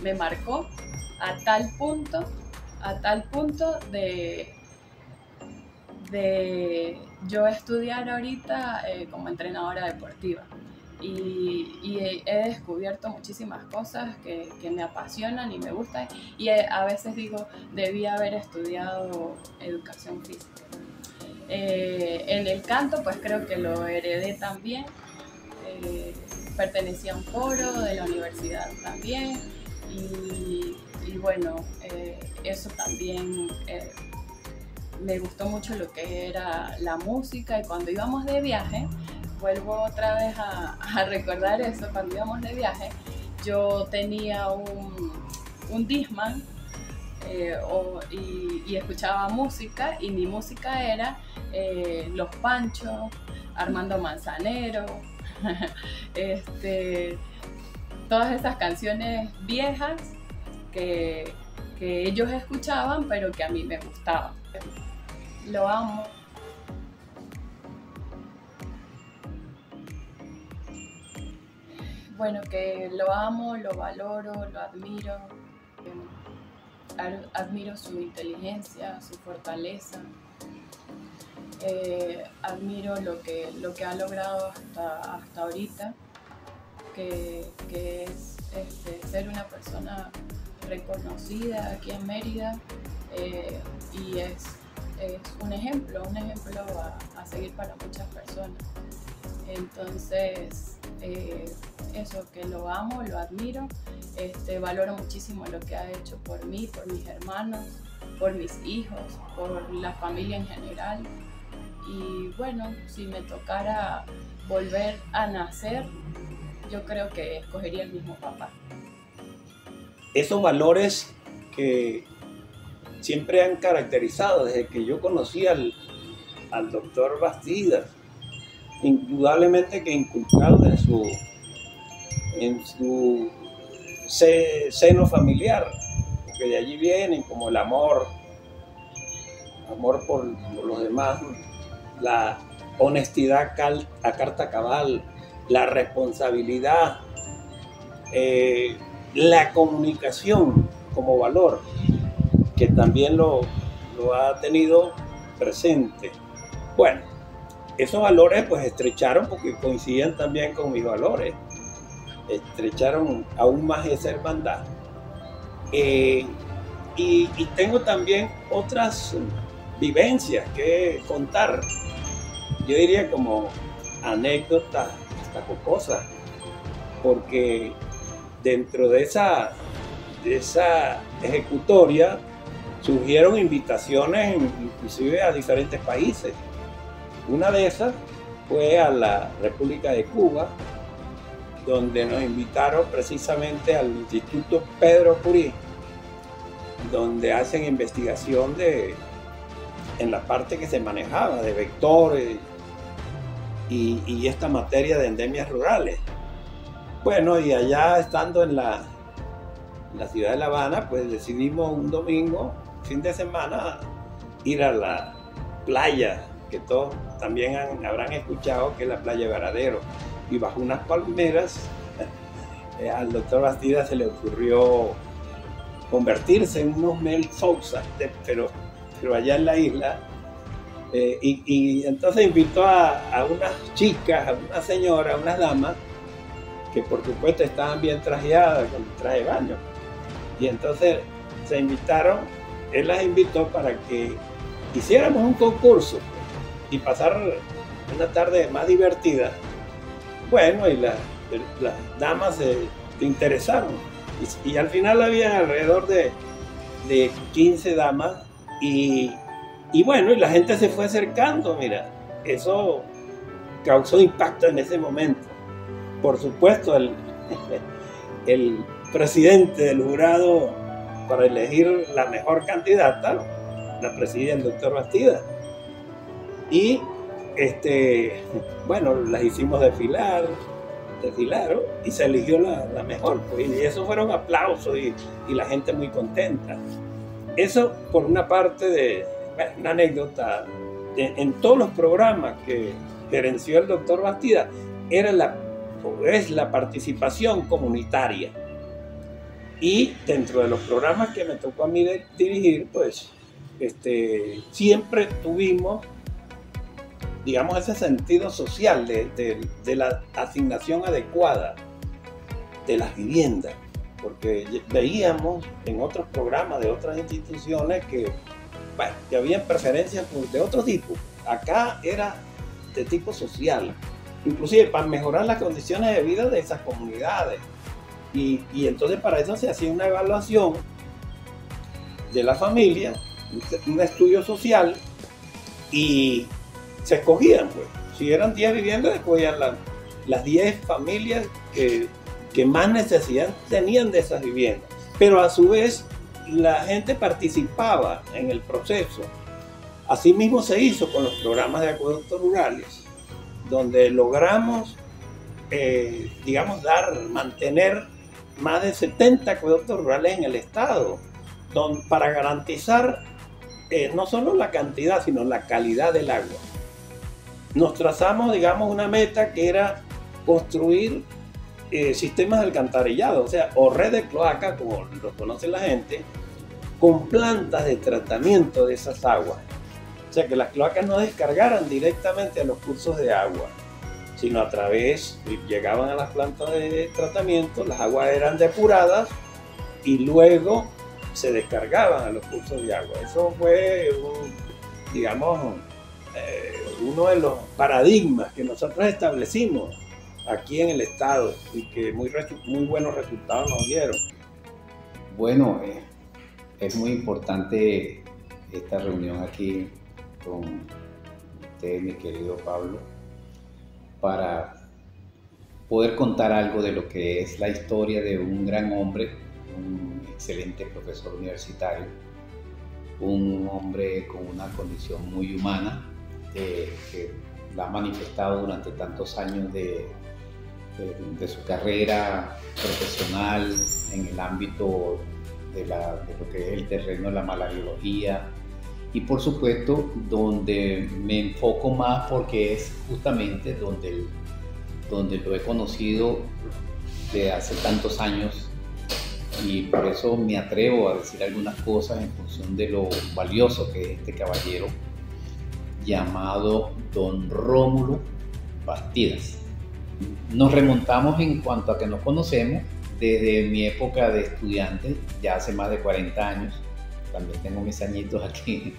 Speaker 5: me marcó a tal punto de yo estudiar ahorita como entrenadora deportiva y he descubierto muchísimas cosas que me apasionan y me gustan y a veces digo, debía haber estudiado educación física. En el canto pues creo que lo heredé también, pertenecía a un coro de la universidad también y bueno, eso también me gustó mucho lo que era la música y cuando íbamos de viaje, vuelvo otra vez a recordar eso, cuando íbamos de viaje yo tenía un Discman y escuchaba música y mi música era Los Panchos, Armando Manzanero, todas esas canciones viejas que ellos escuchaban pero que a mí me gustaban. Lo amo. Bueno, que lo amo, lo valoro, lo admiro. Admiro su inteligencia, su fortaleza. Admiro lo que ha logrado hasta ahorita, que es ser una persona reconocida aquí en Mérida y es un ejemplo a seguir para muchas personas. Entonces, eso, que lo amo, lo admiro, valoro muchísimo lo que ha hecho por mí, por mis hermanos, por mis hijos, por la familia en general. Y bueno, si me tocara volver a nacer, yo creo que escogería el mismo papá.
Speaker 6: Esos valores que siempre han caracterizado desde que yo conocí al doctor Bastidas, indudablemente que inculcado en su seno familiar, porque de allí vienen como el amor por los demás, la honestidad a carta cabal, la responsabilidad la comunicación como valor, que también lo ha tenido presente. Bueno, esos valores pues estrecharon, porque coincidían también con mis valores, estrecharon aún más esa hermandad. Y tengo también otras vivencias que contar, yo diría como anécdotas hasta jocosas, porque dentro de esa ejecutoria surgieron invitaciones inclusive a diferentes países. Una de esas fue a la República de Cuba, donde nos invitaron precisamente al Instituto Pedro Curie, donde hacen investigación en la parte que se manejaba de vectores y esta materia de endemias rurales. Bueno, y allá estando en la ciudad de La Habana, pues decidimos un domingo, fin de semana, ir a la playa, que todos también habrán escuchado, que es la playa Varadero. Y bajo unas palmeras, al doctor Bastida se le ocurrió convertirse en unos Mel Sousa, pero allá en la isla. Y entonces invitó a unas chicas, a una señora, a unas damas, que por supuesto estaban bien trajeadas, con traje de baño. Y entonces se invitaron, él las invitó para que hiciéramos un concurso y pasar una tarde más divertida. Bueno, y las damas se interesaron. Y al final había alrededor de 15 damas. Y bueno, y la gente se fue acercando, mira. Eso causó impacto en ese momento. Por supuesto, el presidente del jurado para elegir la mejor candidata la presidía el doctor Bastida. Y bueno, las hicimos desfilaron y se eligió la mejor, pues, y esos fueron aplausos y la gente muy contenta. Eso por una parte una anécdota. En todos los programas que gerenció el doctor Bastida es la participación comunitaria. Y dentro de los programas que me tocó a mí dirigir, pues siempre tuvimos, digamos, ese sentido social de la asignación adecuada de las viviendas, porque veíamos en otros programas de otras instituciones que había preferencias de otro tipo. Acá era de tipo social, inclusive para mejorar las condiciones de vida de esas comunidades. Y entonces para eso se hacía una evaluación de la familia, un estudio social, y se escogían, pues, si eran 10 viviendas, escogían las 10 familias que más necesidad tenían de esas viviendas. Pero a su vez la gente participaba en el proceso. Asimismo se hizo con los programas de acueductos rurales, donde logramos, digamos, mantener más de 70 acueductos rurales en el estado, para garantizar no solo la cantidad, sino la calidad del agua. Nos trazamos, digamos, una meta que era construir sistemas de alcantarillado, o sea, o red de cloaca, como lo conoce la gente, con plantas de tratamiento de esas aguas. O sea, que las cloacas no descargaran directamente a los cursos de agua, sino a través, llegaban a las plantas de tratamiento, las aguas eran depuradas y luego se descargaban a los cursos de agua. Eso fue, digamos, uno de los paradigmas que nosotros establecimos aquí en el estado y que muy buenos resultados nos dieron.
Speaker 7: Bueno, es muy importante esta reunión aquí con usted, mi querido Pablo, para poder contar algo de lo que es la historia de un gran hombre, un excelente profesor universitario, un hombre con una condición muy humana, que la ha manifestado durante tantos años de su carrera profesional en el ámbito de lo que es el terreno de la malariología, y por supuesto donde me enfoco más porque es justamente donde lo he conocido de hace tantos años, y por eso me atrevo a decir algunas cosas en función de lo valioso que es este caballero llamado Don Rómulo Bastidas. Nos remontamos en cuanto a que nos conocemos desde mi época de estudiante, ya hace más de 40 años. También tengo mis añitos aquí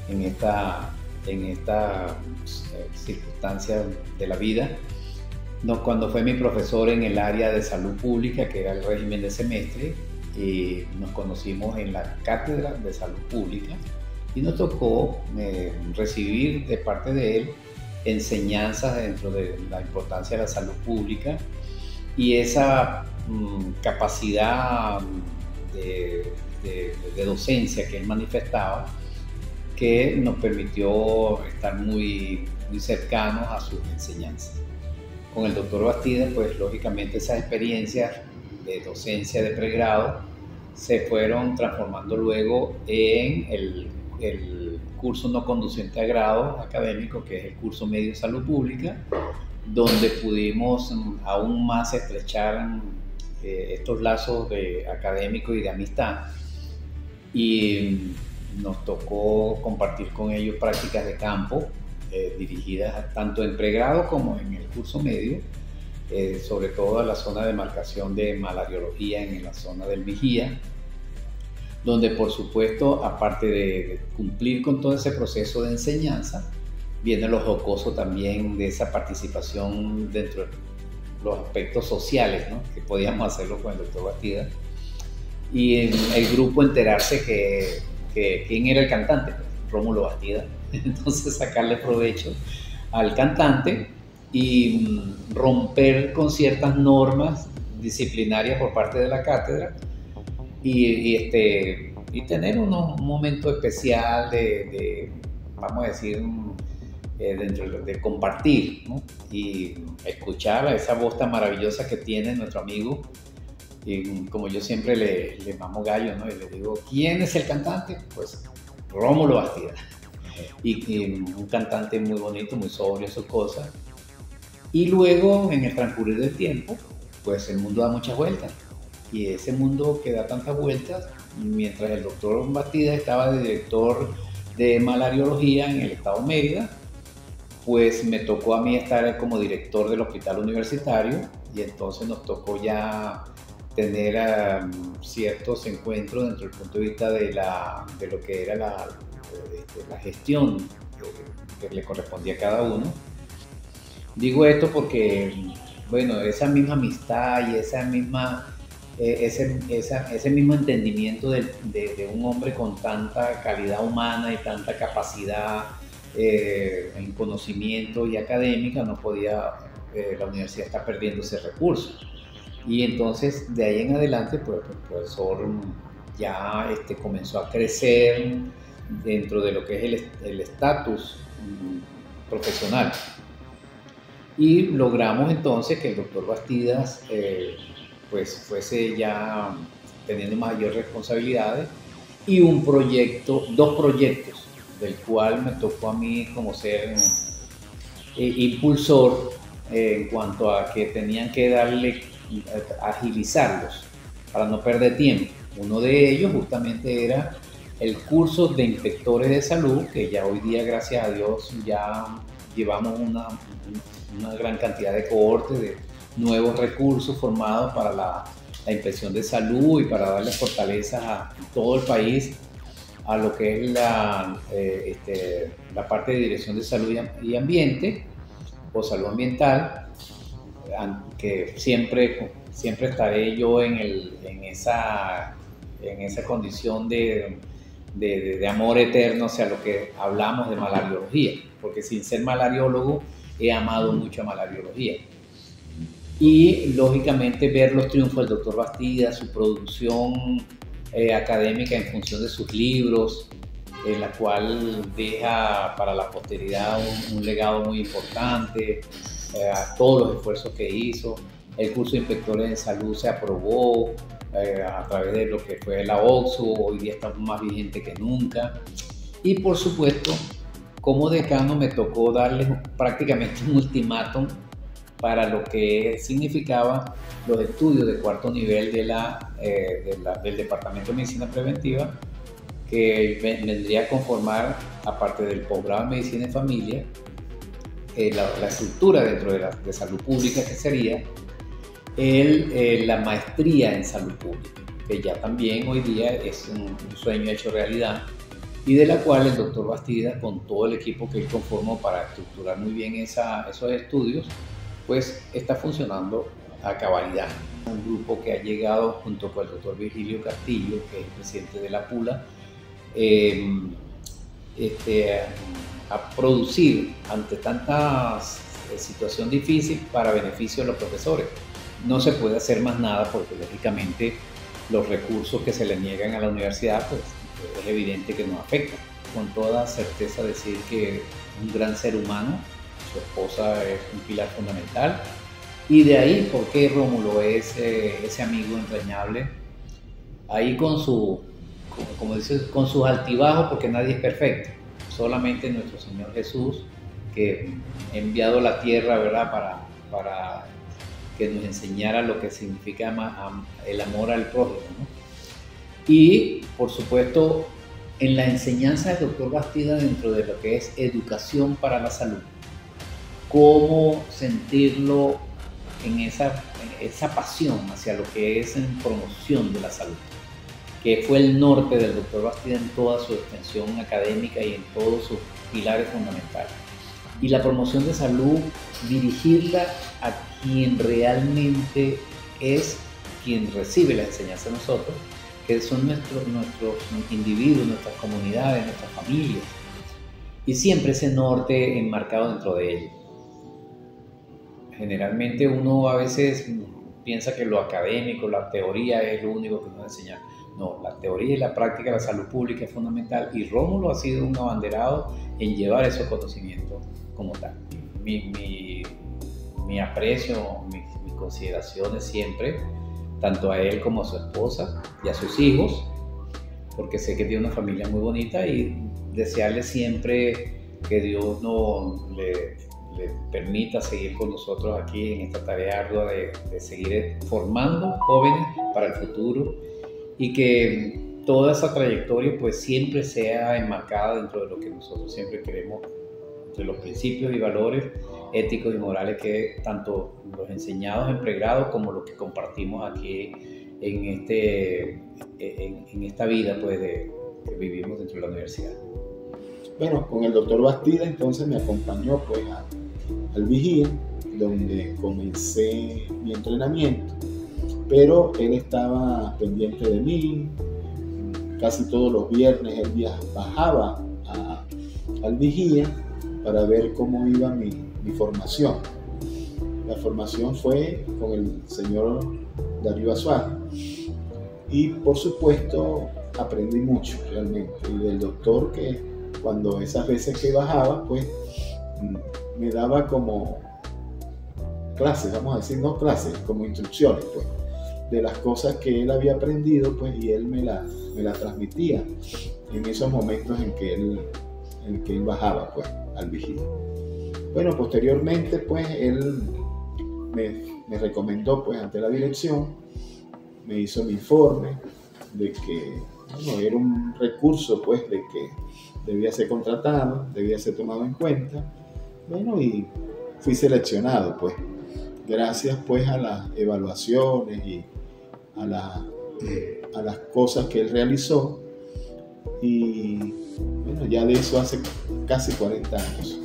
Speaker 7: en esta circunstancia de la vida. Cuando fue mi profesor en el área de salud pública, que era el régimen de semestre, nos conocimos en la cátedra de salud pública y nos tocó recibir de parte de él enseñanzas dentro de la importancia de la salud pública y esa capacidad de docencia que él manifestaba, que nos permitió estar muy cercanos a sus enseñanzas. Con el doctor Bastidas, pues lógicamente esas experiencias de docencia de pregrado se fueron transformando luego en el curso no conducente a grado académico, que es el curso medio de salud pública, donde pudimos aún más estrechar estos lazos académicos y de amistad, y nos tocó compartir con ellos prácticas de campo dirigidas tanto en pregrado como en el curso medio, sobre todo a la zona de marcación de malariología en la zona del Vigía, donde por supuesto, aparte de cumplir con todo ese proceso de enseñanza, viene lo jocoso también de esa participación dentro de los aspectos sociales, ¿no? Que podíamos hacerlo con el doctor Bastidas, y en el grupo enterarse que quién era el cantante, Rómulo Bastidas. Entonces sacarle provecho al cantante y romper con ciertas normas disciplinarias por parte de la cátedra y tener un momento especial vamos a decir, dentro de compartir, ¿no? Y escuchar a esa voz tan maravillosa que tiene nuestro amigo. Y como yo siempre le mamo gallo, ¿no? Y le digo, ¿quién es el cantante? Pues Rómulo Bastidas. Y un cantante muy bonito, muy sobrio, sus cosas. Y luego, en el transcurrir del tiempo, pues el mundo da muchas vueltas. Y ese mundo que da tantas vueltas, mientras el doctor Bastidas estaba de director de malariología en el estado Mérida, pues me tocó a mí estar como director del hospital universitario, y entonces nos tocó ya tener ciertos encuentros dentro del punto de vista de lo que era la gestión que le correspondía a cada uno. Digo esto porque, bueno, esa misma amistad y ese mismo entendimiento de un hombre con tanta calidad humana y tanta capacidad en conocimiento y académica, no podía la universidad estar perdiendo ese recurso. Y entonces, de ahí en adelante, pues el profesor ya comenzó a crecer dentro de lo que es el estatus profesional. Y logramos entonces que el doctor Bastidas pues fuese ya teniendo mayor responsabilidades, y dos proyectos, del cual me tocó a mí como ser impulsor en cuanto a que tenían que agilizarlos para no perder tiempo. Uno de ellos justamente era el curso de inspectores de salud, que ya hoy día, gracias a Dios, ya llevamos una gran cantidad de cohortes de nuevos recursos formados para la inspección de salud y para darle fortalezas a todo el país a lo que es la parte de dirección de salud y ambiente o salud ambiental, que siempre estaré yo en esa condición de amor eterno hacia lo que hablamos de malariología, porque sin ser malariólogo he amado mucho a malariología. Y lógicamente ver los triunfos del doctor Bastidas, su producción académica en función de sus libros, en la cual deja para la posteridad un legado muy importante, a todos los esfuerzos que hizo. El curso de inspectores en salud se aprobó a través de lo que fue la OXU, hoy día está más vigente que nunca. Y por supuesto, como decano me tocó darles prácticamente un ultimátum para lo que significaba los estudios de cuarto nivel del Departamento de Medicina Preventiva, que vendría a conformar, aparte del posgrado de Medicina en Familia, la estructura dentro de salud pública, que sería la maestría en salud pública, que ya también hoy día es un sueño hecho realidad, y de la cual el doctor Bastida, con todo el equipo que él conformó para estructurar muy bien esos estudios, pues está funcionando a cabalidad. Un grupo que ha llegado junto con el doctor Virgilio Castillo, que es el presidente de la PULA, a producir ante tanta situación difícil para beneficio de los profesores. No se puede hacer más nada porque lógicamente los recursos que se le niegan a la universidad, pues es evidente que nos afectan. Con toda certeza decir que un gran ser humano, su esposa es un pilar fundamental, y de ahí por qué Rómulo es ese amigo entrañable, ahí con sus altibajos, porque nadie es perfecto, solamente nuestro Señor Jesús, que ha enviado a la tierra, ¿verdad?, para que nos enseñara lo que significa el amor al prójimo, ¿no? Y, por supuesto, en la enseñanza del doctor Bastida dentro de lo que es educación para la salud, cómo sentirlo en esa pasión hacia lo que es en promoción de la salud, que fue el norte del doctor Bastida en toda su extensión académica y en todos sus pilares fundamentales. Y la promoción de salud, dirigirla a quien realmente es quien recibe la enseñanza de nosotros, que son nuestros individuos, nuestras comunidades, nuestras familias, y siempre ese norte enmarcado dentro de ello. Generalmente uno a veces piensa que lo académico, la teoría es lo único que nos enseña. No, la teoría y la práctica de la salud pública es fundamental, y Rómulo ha sido un abanderado en llevar esos conocimientos como tal. Mi aprecio, mis consideraciones siempre, tanto a él como a su esposa y a sus hijos, porque sé que tiene una familia muy bonita, y desearle siempre que Dios le permita seguir con nosotros aquí en esta tarea ardua de seguir formando jóvenes para el futuro, y que toda esa trayectoria pues siempre sea enmarcada dentro de lo que nosotros siempre queremos, de los principios y valores éticos y morales que tanto los enseñados en pregrado como los que compartimos aquí en esta vida pues que vivimos dentro de la universidad.
Speaker 8: Bueno, con el doctor Bastida entonces me acompañó pues al Vigía, donde comencé mi entrenamiento, pero él estaba pendiente de mí. Casi todos los viernes él bajaba al Vigía para ver cómo iba mi formación. La formación fue con el señor Darío Azuara, y por supuesto aprendí mucho realmente, y del doctor, que cuando esas veces que bajaba pues me daba como clases, vamos a decir, no clases, como instrucciones pues, de las cosas que él había aprendido pues, y él me la transmitía en esos momentos en que él bajaba pues al Vigía. Bueno, posteriormente pues él me recomendó pues ante la dirección, me hizo mi informe de que bueno, era un recurso pues de que debía ser contratado, debía ser tomado en cuenta. Bueno, y fui seleccionado pues, gracias pues a las evaluaciones y a las cosas que él realizó, y bueno, ya de eso hace casi 40 años.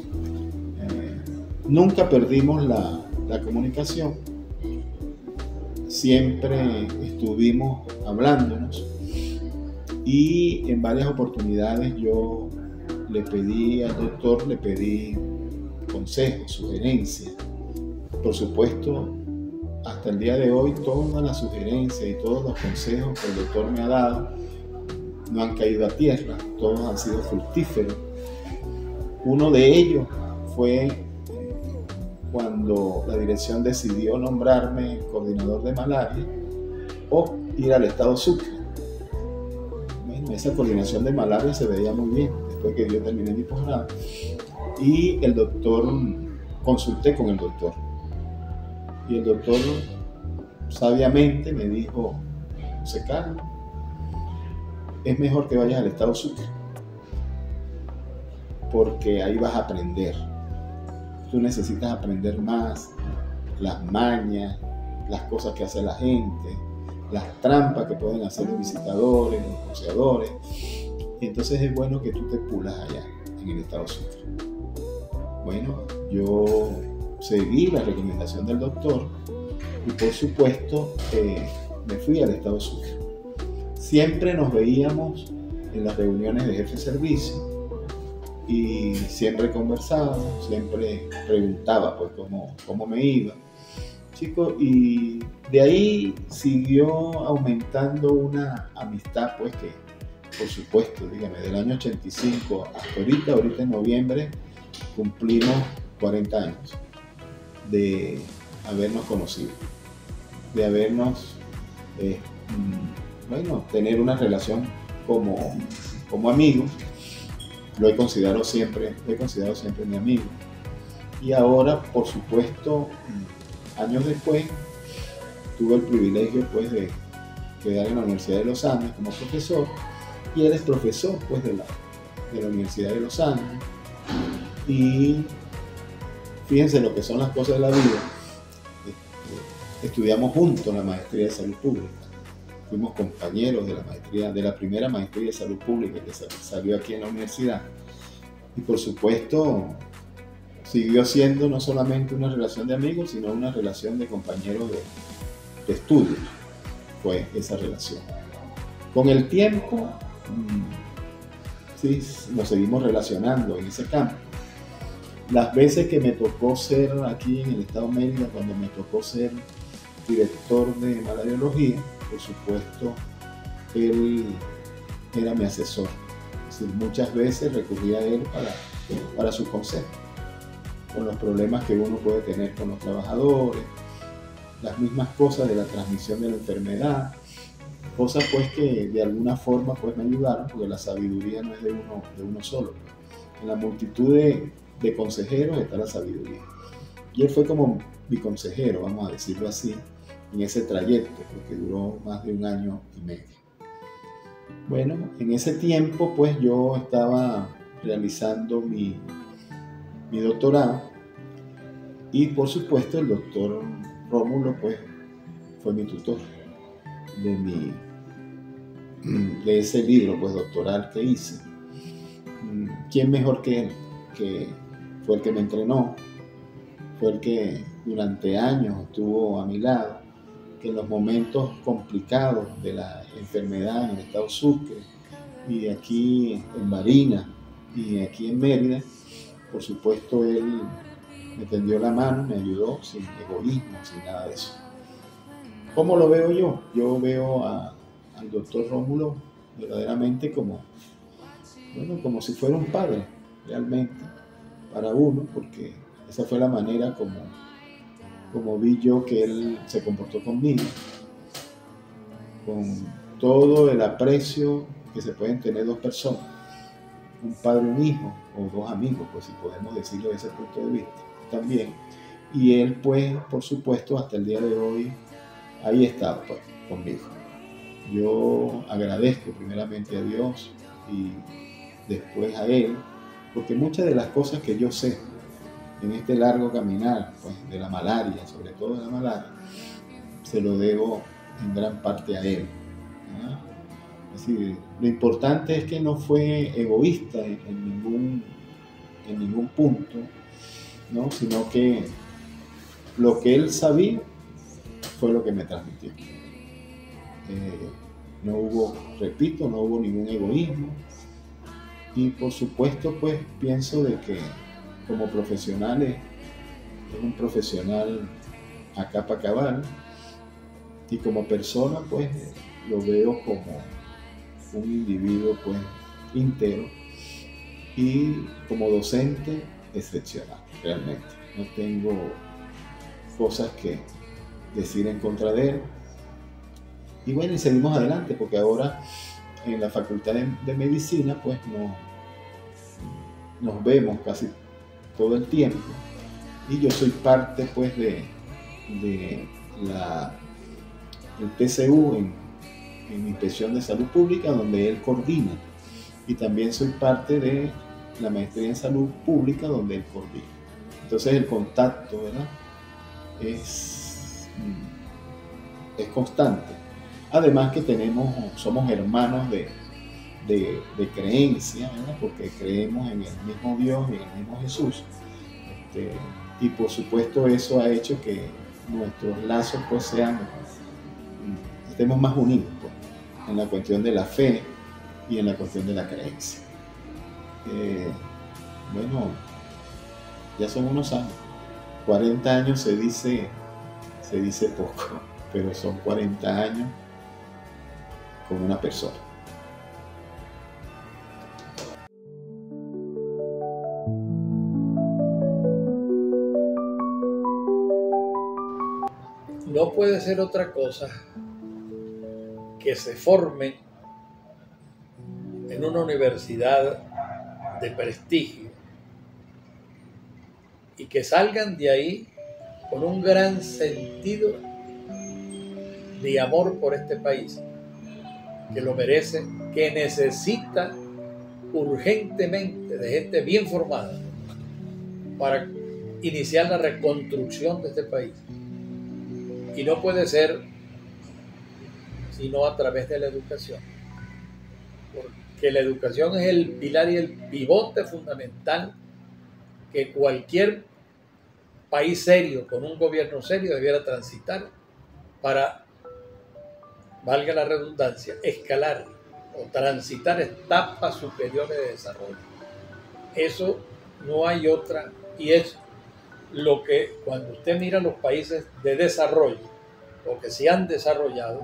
Speaker 8: Nunca perdimos la comunicación, siempre estuvimos hablándonos, y en varias oportunidades yo le pedí al doctor, consejos, sugerencias. Por supuesto, hasta el día de hoy todas las sugerencias y todos los consejos que el doctor me ha dado no han caído a tierra, todos han sido fructíferos. Uno de ellos fue cuando la dirección decidió nombrarme coordinador de malaria o ir al estado Sucre. Bueno, esa coordinación de malaria se veía muy bien después que yo terminé mi posgrado, y consulté con el doctor Y el doctor sabiamente me dijo: José Carlos, es mejor que vayas al estado Sucre, porque ahí vas a aprender. Tú necesitas aprender más las mañas, las cosas que hace la gente, las trampas que pueden hacer los visitadores, los negociadores. Y entonces es bueno que tú te pulas allá, en el estado Sucre. Bueno, yo seguí la recomendación del doctor y por supuesto me fui al estado Sucre. Siempre nos veíamos en las reuniones de jefe de servicio y siempre conversábamos, siempre preguntaba pues cómo me iba, chicos, y de ahí siguió aumentando una amistad pues que, por supuesto, dígame, del año 85 hasta ahorita en noviembre cumplimos 40 años de habernos conocido, de habernos, tener una relación como amigos. Lo he considerado siempre mi amigo. Y ahora, por supuesto, años después, tuve el privilegio pues de quedar en la Universidad de los Andes como profesor, y él es profesor pues de la Universidad de los Andes. Y fíjense lo que son las cosas de la vida. Estudiamos juntos la maestría de salud pública. Fuimos compañeros de la primera maestría de salud pública que salió aquí en la universidad. Y por supuesto, siguió siendo no solamente una relación de amigos, sino una relación de compañeros de estudio. Fue esa relación. Con el tiempo, sí, nos seguimos relacionando en ese campo. Las veces que me tocó ser aquí en el estado Mérida, cuando me tocó ser director de malariología, por supuesto, él era mi asesor. Es decir, muchas veces recurría a él para sus consejos, con los problemas que uno puede tener con los trabajadores, las mismas cosas de la transmisión de la enfermedad, cosas pues que de alguna forma pues me ayudaron, porque la sabiduría no es de uno solo. En la multitud de consejeros está la sabiduría. Y él fue como mi consejero, vamos a decirlo así, en ese trayecto, porque duró más de 1 año y medio. Bueno, en ese tiempo pues yo estaba realizando mi doctorado, y por supuesto el doctor Rómulo pues fue mi tutor de ese libro pues doctoral que hice. ¿Quién mejor que él? Que fue el que me entrenó, fue el que durante años estuvo a mi lado, que en los momentos complicados de la enfermedad en el estado Sucre y aquí en Barinas y aquí en Mérida, por supuesto él me tendió la mano, me ayudó sin egoísmo, sin nada de eso. ¿Cómo lo veo yo? Yo veo al doctor Rómulo verdaderamente como si fuera un padre realmente para uno, porque esa fue la manera como vi yo que él se comportó conmigo, con todo el aprecio que se pueden tener 2 personas, un padre y un hijo, o 2 amigos, pues si podemos decirlo desde ese punto de vista también. Y él pues, por supuesto, hasta el día de hoy ahí está pues conmigo. Yo agradezco primeramente a Dios y después a él, porque muchas de las cosas que yo sé en este largo caminar pues, de la malaria, sobre todo de la malaria, se lo debo en gran parte a él, ¿no? Es decir, lo importante es que no fue egoísta en ningún punto, ¿no? Sino que lo que él sabía fue lo que me transmitió. No hubo ningún egoísmo. Y por supuesto, pues pienso de que como profesional es un profesional a capa cabal, y como persona, pues lo veo como un individuo pues íntegro, y como docente excepcional, realmente. No tengo cosas que decir en contra de él. Y bueno, y seguimos adelante, porque ahora en la Facultad de Medicina pues nos vemos casi todo el tiempo, y yo soy parte pues de el PSU en Inspección de Salud Pública, donde él coordina. Y también soy parte de la maestría en Salud Pública, donde él coordina. Entonces el contacto, ¿verdad?, es constante. Además que somos hermanos de creencia, ¿verdad?, porque creemos en el mismo Dios y en el mismo Jesús. Y por supuesto eso ha hecho que nuestros lazos pues estemos más unidos pues, en la cuestión de la fe y en la cuestión de la creencia. Bueno, ya son unos años. 40 años se dice poco, pero son 40 años con una persona.
Speaker 2: No puede ser otra cosa que se formen en una universidad de prestigio y que salgan de ahí con un gran sentido de amor por este país, que lo merece, que necesita urgentemente de gente bien formada para iniciar la reconstrucción de este país. Y no puede ser sino a través de la educación, porque la educación es el pilar y el pivote fundamental que cualquier país serio, con un gobierno serio, debiera transitar para, valga la redundancia, escalar o transitar etapas superiores de desarrollo. Eso no hay otra, y es lo que cuando usted mira los países de desarrollo o que se han desarrollado,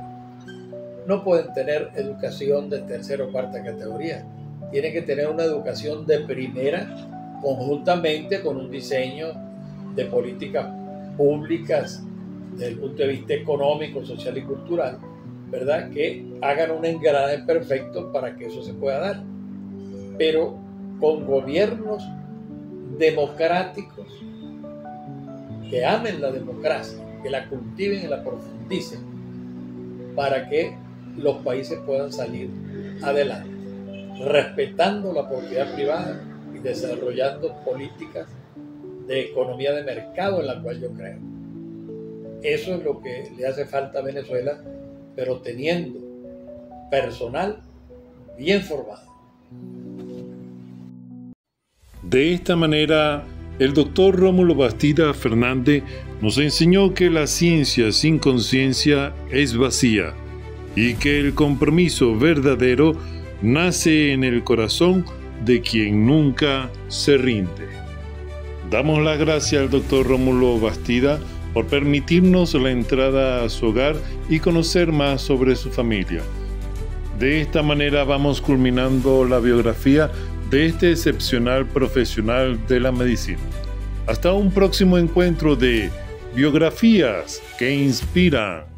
Speaker 2: no pueden tener educación de tercera o cuarta categoría. Tienen que tener una educación de primera, conjuntamente con un diseño de políticas públicas desde el punto de vista económico, social y cultural, ¿verdad?, que hagan un engranaje perfecto para que eso se pueda dar. Pero con gobiernos democráticos que amen la democracia, que la cultiven y la profundicen, para que los países puedan salir adelante, respetando la propiedad privada y desarrollando políticas de economía de mercado en la cual yo creo. Eso es lo que le hace falta a Venezuela, pero teniendo personal bien formado.
Speaker 1: De esta manera, el doctor Rómulo Bastida Fernández nos enseñó que la ciencia sin conciencia es vacía y que el compromiso verdadero nace en el corazón de quien nunca se rinde. Damos las gracias al doctor Rómulo Bastida por permitirnos la entrada a su hogar y conocer más sobre su familia. De esta manera vamos culminando la biografía de este excepcional profesional de la medicina. Hasta un próximo encuentro de Biografías que Inspiran.